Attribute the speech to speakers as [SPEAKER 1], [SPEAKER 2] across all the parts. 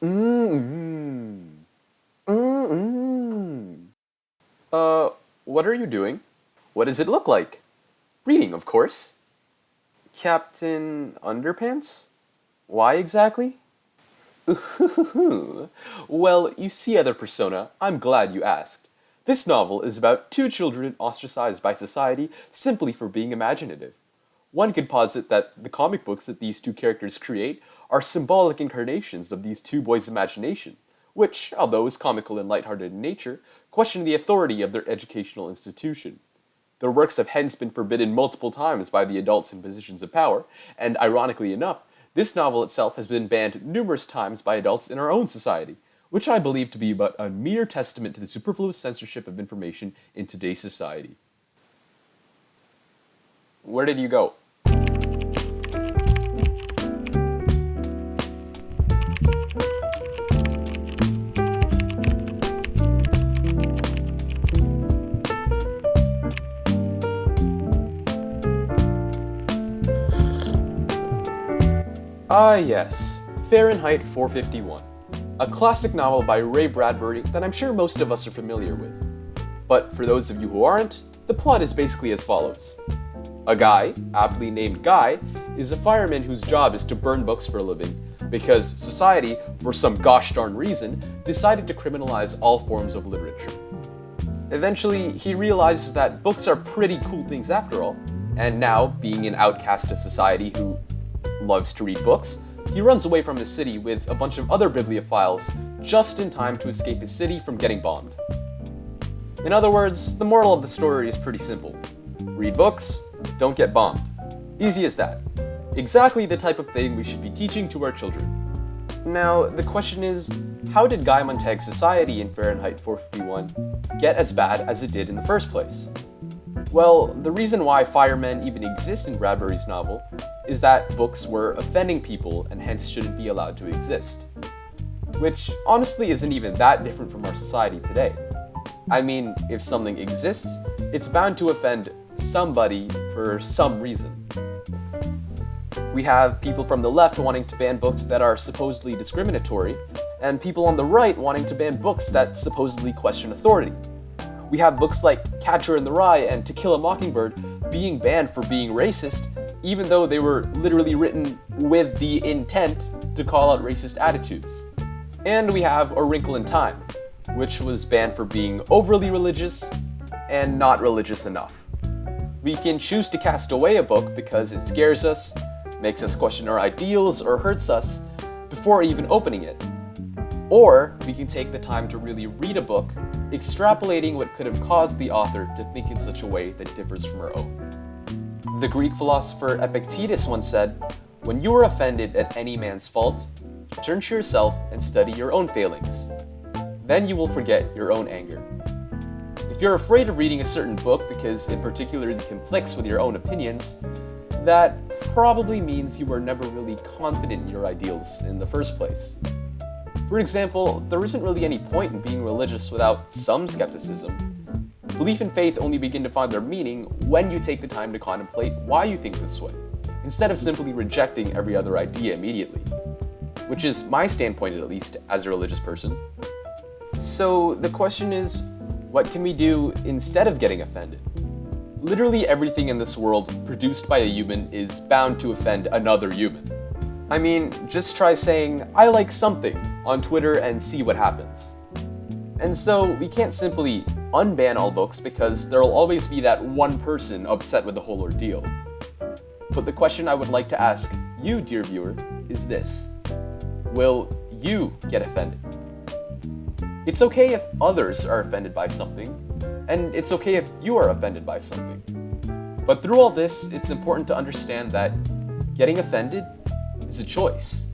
[SPEAKER 1] Mm-hmm. Mm-hmm. What are you doing? What does it look like? Reading, of course. Captain Underpants? Why exactly? Well, you see, other persona, I'm glad you asked. This novel is about two children ostracized by society simply for being imaginative. One could posit that the comic books that these two characters create are symbolic incarnations of these two boys' imagination, which, although is comical and lighthearted in nature, question the authority of their educational institution. Their works have hence been forbidden multiple times by the adults in positions of power, and ironically enough, this novel itself has been banned numerous times by adults in our own society, which I believe to be but a mere testament to the superfluous censorship of information in today's society. Where did you go? Ah, yes, Fahrenheit 451, a classic novel by Ray Bradbury that I'm sure most of us are familiar with. But for those of you who aren't, the plot is basically as follows. A guy, aptly named Guy, is a fireman whose job is to burn books for a living because society, for some gosh darn reason, decided to criminalize all forms of literature. Eventually, he realizes that books are pretty cool things after all, and now, being an outcast of society who loves to read books, he runs away from his city with a bunch of other bibliophiles just in time to escape his city from getting bombed. In other words, the moral of the story is pretty simple. Read books, don't get bombed. Easy as that. Exactly the type of thing we should be teaching to our children. Now, the question is, how did Guy Montag's society in Fahrenheit 451 get as bad as it did in the first place? Well, the reason why firemen even exist in Bradbury's novel is that books were offending people and hence shouldn't be allowed to exist. Which honestly isn't even that different from our society today. I mean, if something exists, it's bound to offend somebody for some reason. We have people from the left wanting to ban books that are supposedly discriminatory, and people on the right wanting to ban books that supposedly question authority. We have books like Catcher in the Rye and To Kill a Mockingbird being banned for being racist, even though they were literally written with the intent to call out racist attitudes. And we have A Wrinkle in Time, which was banned for being overly religious and not religious enough. We can choose to cast away a book because it scares us, makes us question our ideals, or hurts us before even opening it. Or we can take the time to really read a book, extrapolating what could have caused the author to think in such a way that differs from our own. The Greek philosopher Epictetus once said, "When you are offended at any man's fault, turn to yourself and study your own failings. Then you will forget your own anger." If you're afraid of reading a certain book because it particularly conflicts with your own opinions, that probably means you were never really confident in your ideals in the first place. For example, there isn't really any point in being religious without some skepticism. Belief and faith only begin to find their meaning when you take the time to contemplate why you think this way, instead of simply rejecting every other idea immediately. Which is my standpoint, at least, as a religious person. So the question is, what can we do instead of getting offended? Literally everything in this world produced by a human is bound to offend another human. I mean, just try saying, "I like something" on Twitter and see what happens. And so we can't simply unban all books because there'll always be that one person upset with the whole ordeal. But the question I would like to ask you, dear viewer, is this. Will you get offended? It's okay if others are offended by something, and it's okay if you are offended by something. But through all this, it's important to understand that getting offended is a choice.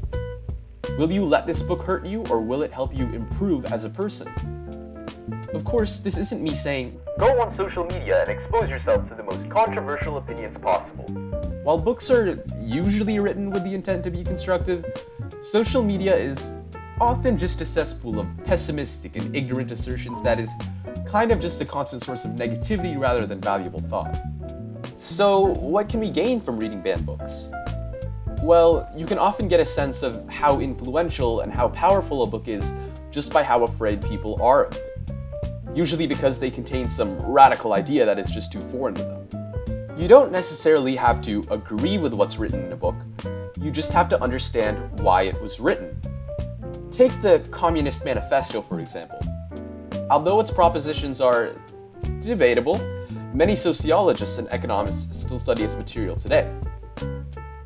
[SPEAKER 1] Will you let this book hurt you, or will it help you improve as a person? Of course, this isn't me saying, go on social media and expose yourself to the most controversial opinions possible. While books are usually written with the intent to be constructive, social media is often just a cesspool of pessimistic and ignorant assertions that is kind of just a constant source of negativity rather than valuable thought. So, what can we gain from reading banned books? Well, you can often get a sense of how influential and how powerful a book is just by how afraid people are of it. Usually because they contain some radical idea that is just too foreign to them. You don't necessarily have to agree with what's written in a book, you just have to understand why it was written. Take the Communist Manifesto, for example. Although its propositions are debatable, many sociologists and economists still study its material today.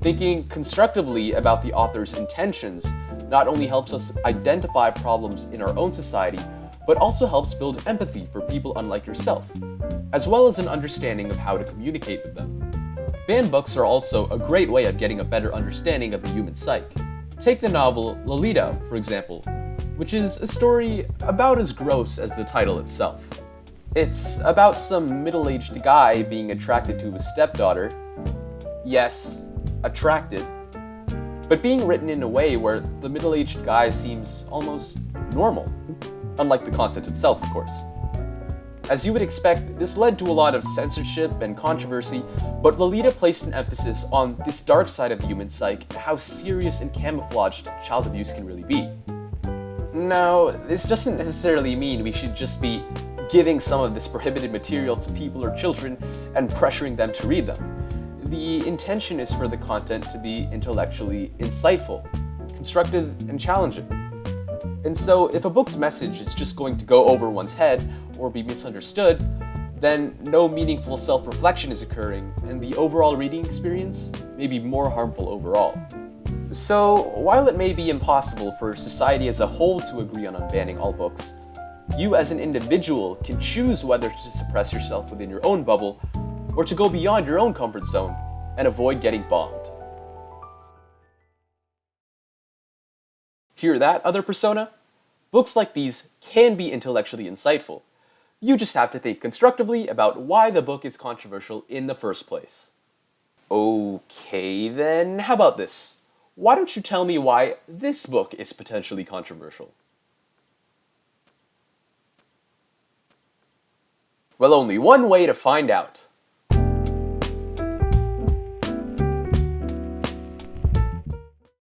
[SPEAKER 1] Thinking constructively about the author's intentions not only helps us identify problems in our own society, but also helps build empathy for people unlike yourself, as well as an understanding of how to communicate with them. Banned books are also a great way of getting a better understanding of the human psyche. Take the novel Lolita, for example, which is a story about as gross as the title itself. It's about some middle-aged guy being attracted to his stepdaughter. Yes, attracted. But being written in a way where the middle-aged guy seems almost normal. Unlike the content itself, of course. As you would expect, this led to a lot of censorship and controversy, but Lolita placed an emphasis on this dark side of the human psyche and how serious and camouflaged child abuse can really be. Now, this doesn't necessarily mean we should just be giving some of this prohibited material to people or children and pressuring them to read them. The intention is for the content to be intellectually insightful, constructive, and challenging. And so, if a book's message is just going to go over one's head or be misunderstood, then no meaningful self-reflection is occurring, and the overall reading experience may be more harmful overall. So, while it may be impossible for society as a whole to agree on unbanning all books, you as an individual can choose whether to suppress yourself within your own bubble or to go beyond your own comfort zone and avoid getting bombed. Hear that, other persona? Books like these can be intellectually insightful. You just have to think constructively about why the book is controversial in the first place. Okay then, how about this? Why don't you tell me why this book is potentially controversial? Well, only one way to find out.